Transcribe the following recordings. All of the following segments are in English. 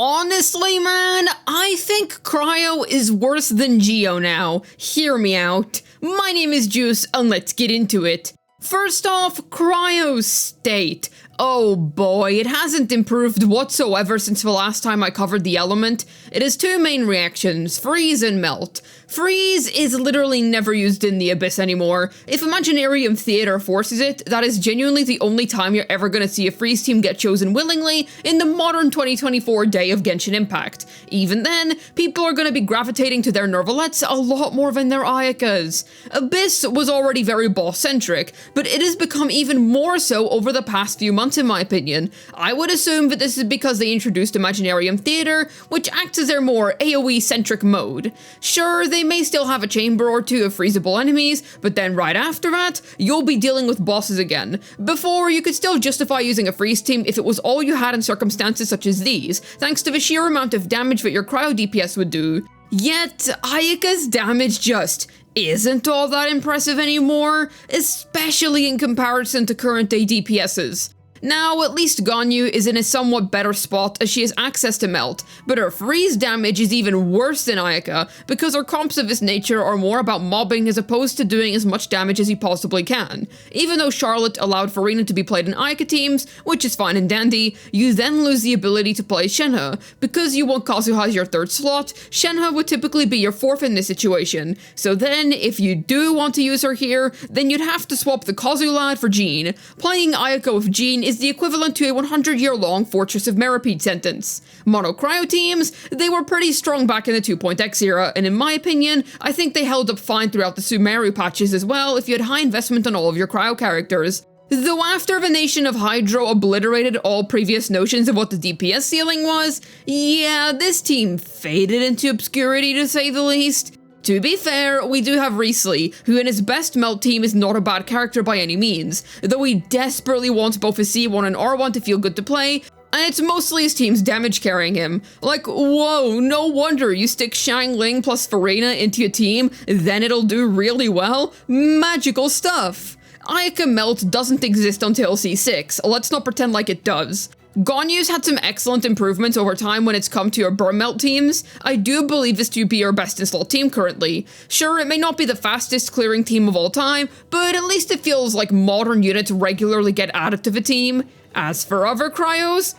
Honestly, man, I think Cryo is worse than Geo now. Hear me out. My name is Juice, and let's get into it. First off, Cryo's state. Oh boy, it hasn't improved whatsoever since the last time I covered the element. It has two main reactions, freeze and melt. Freeze is literally never used in the Abyss anymore. If Imaginarium Theater forces it, that is genuinely the only time you're ever gonna see a freeze team get chosen willingly in the modern 2024 day of Genshin Impact. Even then, people are gonna be gravitating to their Nervalettes a lot more than their Ayakas. Abyss was already very boss-centric, but it has become even more so over the past few months in my opinion. I would assume that this is because they introduced Imaginarium Theater, which acts as their more AoE-centric mode. Sure, they may still have a chamber or two of freezable enemies, but then right after that, you'll be dealing with bosses again. Before, you could still justify using a freeze team if it was all you had in circumstances such as these, thanks to the sheer amount of damage that your cryo DPS would do. Yet, Ayaka's damage just isn't all that impressive anymore, especially in comparison to current day DPSs. Now, at least Ganyu is in a somewhat better spot as she has access to Melt, but her freeze damage is even worse than Ayaka because her comps of this nature are more about mobbing as opposed to doing as much damage as you possibly can. Even though Charlotte allowed Farina to be played in Ayaka teams, which is fine and dandy, you then lose the ability to play Shenhe. Because you want Kazuha as your third slot, Shenhe would typically be your fourth in this situation, so then if you do want to use her here, then you'd have to swap the Kazu lad for Jean. Playing Ayaka with Jean is the equivalent to a 100-year-long Fortress of Meripede sentence. Mono Cryo teams, they were pretty strong back in the 2.x era, and in my opinion, I think they held up fine throughout the Sumeru patches as well if you had high investment on all of your Cryo characters. Though after the Nation of Hydro obliterated all previous notions of what the DPS ceiling was, yeah, this team faded into obscurity to say the least. To be fair, we do have Riesli, who in his best melt team is not a bad character by any means, though he desperately wants both his C1 and R1 to feel good to play, and it's mostly his team's damage carrying him. Like, whoa, no wonder you stick Xiangling plus Farina into your team, then it'll do really well? Magical stuff! Ayaka Melt doesn't exist until C6, let's not pretend like it does. Ganyu's had some excellent improvements over time when it's come to your Burn Melt teams. I do believe this to be your best installed team currently. Sure, it may not be the fastest clearing team of all time, but at least it feels like modern units regularly get added to the team. As for other cryos,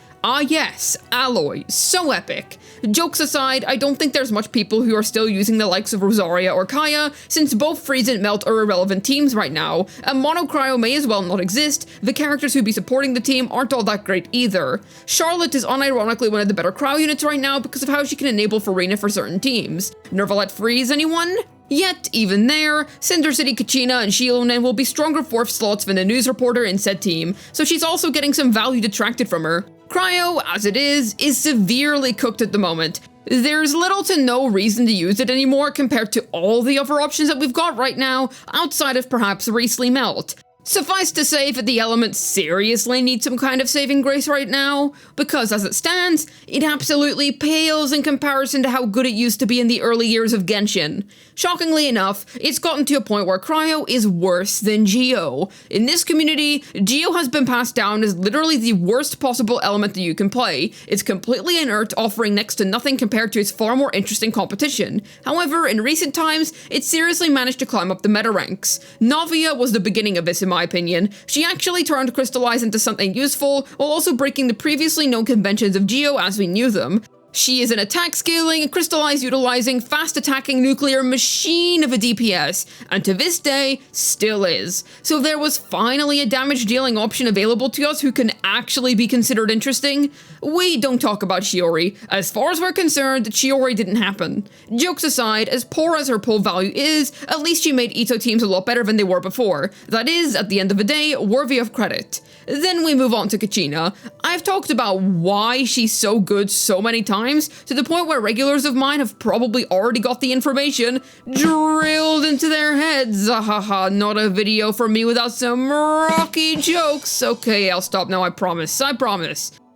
yes, Alloy, so epic. Jokes aside, I don't think there's much people who are still using the likes of Rosaria or Kaya, since both Freeze and Melt are irrelevant teams right now, and Mono Cryo may as well not exist. The characters who be supporting the team aren't all that great either. Charlotte is unironically one of the better Cryo units right now because of how she can enable Farina for certain teams. Nervalette Freeze, anyone? Yet, even there, Cinder City Kachina and Shilonen will be stronger fourth slots than a news reporter in said team, so she's also getting some value detracted from her. Cryo, as it is severely cooked at the moment. There's little to no reason to use it anymore compared to all the other options that we've got right now, outside of perhaps Riesli Melt. Suffice to say that the element seriously needs some kind of saving grace right now, because as it stands, it absolutely pales in comparison to how good it used to be in the early years of Genshin. Shockingly enough, it's gotten to a point where Cryo is worse than Geo. In this community, Geo has been passed down as literally the worst possible element that you can play. It's completely inert, offering next to nothing compared to its far more interesting competition. However, in recent times, it's seriously managed to climb up the meta ranks. Navia was the beginning of this in my opinion. She actually turned Crystallize into something useful, while also breaking the previously known conventions of Geo as we knew them. She is an attack scaling and Crystallize utilizing fast attacking nuclear machine of a DPS, and to this day, still is. So there was finally a damage dealing option available to us who can actually be considered interesting. We don't talk about Shiori. As far as we're concerned, Shiori didn't happen. Jokes aside, as poor as her pull value is, at least she made Ito teams a lot better than they were before. That is, at the end of the day, worthy of credit. Then we move on to Kachina. I've talked about why she's so good so many times, to the point where regulars of mine have probably already got the information drilled into their heads. Ahaha, not a video for me without some rocky jokes. Okay, I'll stop now, I promise.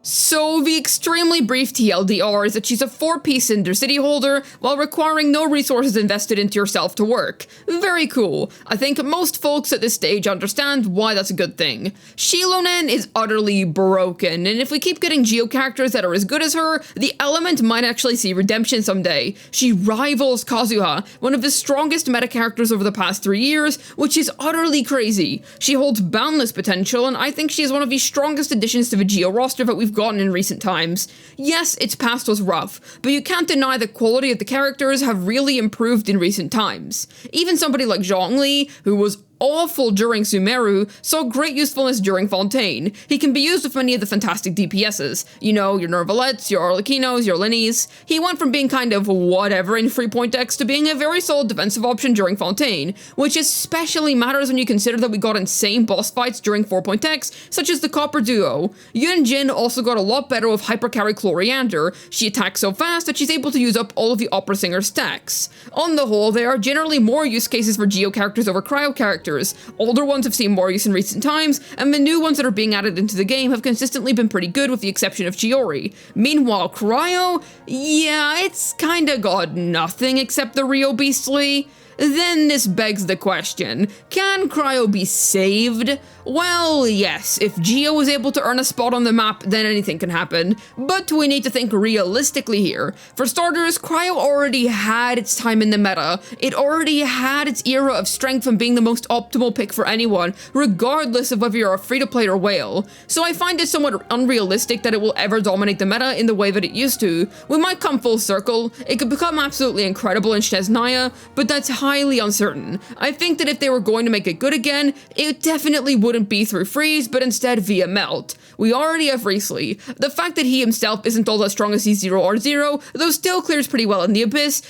So the extremely brief TLDR is that she's a 4-piece Cinder City holder while requiring no resources invested into yourself to work. Very cool. I think most folks at this stage understand why that's a good thing. Shilonen is utterly broken, and if we keep getting Geo characters that are as good as her, the element might actually see redemption someday. She rivals Kazuha, one of the strongest meta characters over the past 3 years, which is utterly crazy. She holds boundless potential, and I think she is one of the strongest additions to the Geo roster that we've gotten in recent times. Yes, its past was rough, but you can't deny the quality of the characters have really improved in recent times. Even somebody like Zhongli, who was awful during Sumeru, saw great usefulness during Fontaine. He can be used with many of the fantastic DPSs. You know, your Nervalettes, your Arlequinos, your Linnies. He went from being kind of whatever in free point decks to being a very solid defensive option during Fontaine, which especially matters when you consider that we got insane boss fights during 4-point decks, such as the Copper Duo. Yun Jin also got a lot better with Hypercarry Chloriander. She attacks so fast that she's able to use up all of the Opera Singer stacks. On the whole, there are generally more use cases for Geo characters over Cryo characters. Older ones have seen more use in recent times, and the new ones that are being added into the game have consistently been pretty good with the exception of Chiori. Meanwhile, Cryo, yeah, it's kinda got nothing except the Rio Beastly. Then this begs the question, can Cryo be saved? Well, yes, if Geo is able to earn a spot on the map, then anything can happen, but we need to think realistically here. For starters, Cryo already had its time in the meta. It already had its era of strength and being the most optimal pick for anyone, regardless of whether you're a free-to-play or whale. So I find it somewhat unrealistic that it will ever dominate the meta in the way that it used to. We might come full circle, it could become absolutely incredible in Snezhnaya, but that's highly uncertain. I think that if they were going to make it good again, it definitely wouldn't be through freeze, but instead via melt. We already have Riesli. The fact that he himself isn't all that strong as C0R0, though still clears pretty well in the Abyss,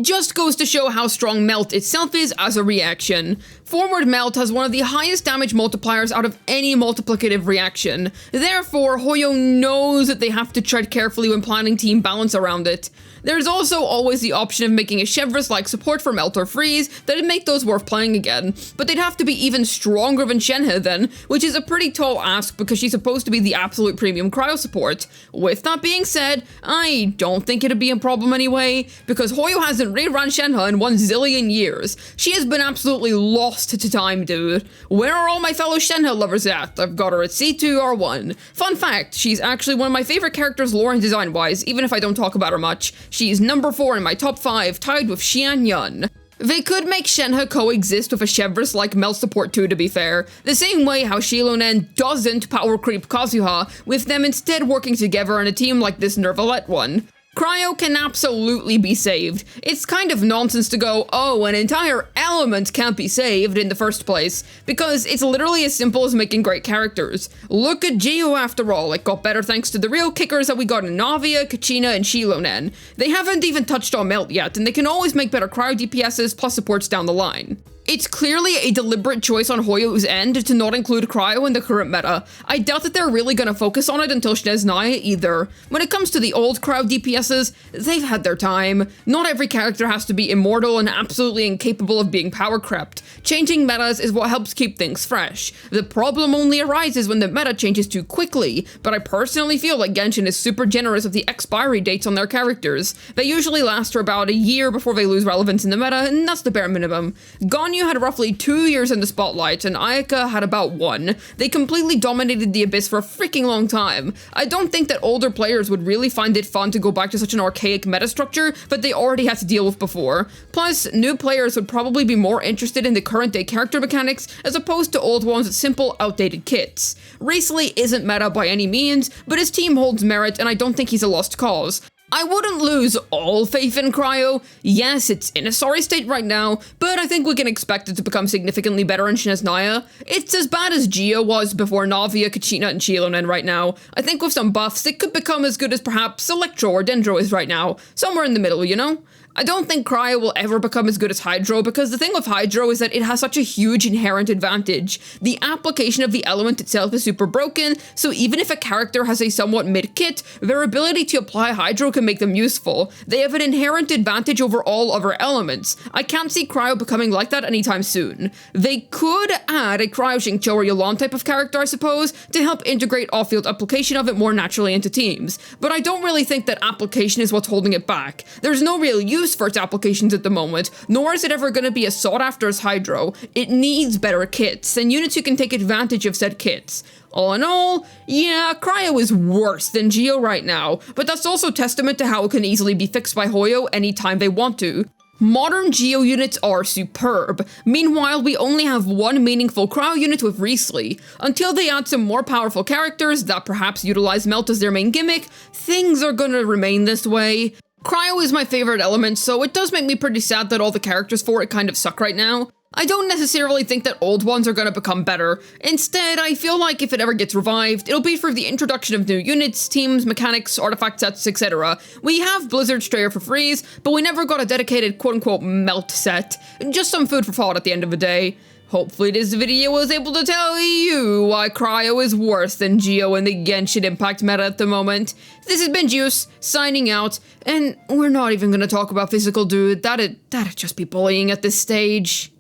just goes to show how strong Melt itself is as a reaction. Forward Melt has one of the highest damage multipliers out of any multiplicative reaction. Therefore, Hoyo knows that they have to tread carefully when planning team balance around it. There's also always the option of making a Chevreuse-like support for Melt or Freeze that'd make those worth playing again, but they'd have to be even stronger than Shenhe then, which is a pretty tall ask because she's supposed to be the absolute premium Cryo support. With that being said, I don't think it'd be a problem anyway, because Hoyo hasn't rerun Shenhe in 1 zillion years. She has been absolutely lost to time, dude. Where are all my fellow Shenhe lovers at? I've got her at C2R1. Fun fact, she's actually one of my favorite characters lore and design-wise, even if I don't talk about her much. She's number 4 in my top 5, tied with Xian Yun. They could make Shenhe coexist with a Chevreuse-like Melt support too, to be fair, the same way how Shilonen doesn't power creep Kazuha, with them instead working together in a team like this Nervalette one. Cryo can absolutely be saved. It's kind of nonsense to go, oh, an entire element can't be saved in the first place, because it's literally as simple as making great characters. Look at Geo after all, it got better thanks to the real kickers that we got in Navia, Kachina, and Shilonen. They haven't even touched on Melt yet, and they can always make better Cryo DPSs plus supports down the line. It's clearly a deliberate choice on Hoyo's end to not include Cryo in the current meta. I doubt that they're really gonna focus on it until Snezhnaya either. When it comes to the old Cryo DPSs, they've had their time. Not every character has to be immortal and absolutely incapable of being power crept. Changing metas is what helps keep things fresh. The problem only arises when the meta changes too quickly, but I personally feel like Genshin is super generous with the expiry dates on their characters. They usually last for about a year before they lose relevance in the meta, and that's the bare minimum. Ganyu had roughly 2 years in the spotlight, and Ayaka had about 1. They completely dominated the Abyss for a freaking long time. I don't think that older players would really find it fun to go back to such an archaic meta structure that they already had to deal with before. Plus, new players would probably be more interested in the current day character mechanics as opposed to old ones with simple, outdated kits. Riesli isn't meta by any means, but his team holds merit, and I don't think he's a lost cause. I wouldn't lose all faith in Cryo. Yes, it's in a sorry state right now, but I think we can expect it to become significantly better in Snezhnaya. It's as bad as Geo was before Navia, Kachina, and Shilonen right now. I think with some buffs, it could become as good as perhaps Electro or Dendro is right now. Somewhere in the middle, you know? I don't think Cryo will ever become as good as Hydro, because the thing with Hydro is that it has such a huge inherent advantage. The application of the element itself is super broken, so even if a character has a somewhat mid-kit, their ability to apply Hydro can make them useful. They have an inherent advantage over all other elements. I can't see Cryo becoming like that anytime soon. They could add a Cryo Xingqiu or Yulan type of character, I suppose, to help integrate off-field application of it more naturally into teams, but I don't really think that application is what's holding it back. There's no real use for its applications at the moment, nor is it ever going to be as sought after as Hydro. It needs better kits, and units who can take advantage of said kits. All in all, yeah, Cryo is worse than Geo right now, but that's also testament to how it can easily be fixed by Hoyo anytime they want to. Modern Geo units are superb. Meanwhile, we only have one meaningful Cryo unit with Riesli. Until they add some more powerful characters that perhaps utilize Melt as their main gimmick, things are gonna remain this way. Cryo is my favorite element, so it does make me pretty sad that all the characters for it kind of suck right now. I don't necessarily think that old ones are gonna become better. Instead, I feel like if it ever gets revived, it'll be for the introduction of new units, teams, mechanics, artifact sets, etc. We have Blizzard Strayer for freeze, but we never got a dedicated quote-unquote melt set. Just some food for thought at the end of the day. Hopefully this video was able to tell you why Cryo is worse than Geo in the Genshin Impact meta at the moment. This has been Juice, signing out, and we're not even gonna talk about physical dude, that'd just be bullying at this stage.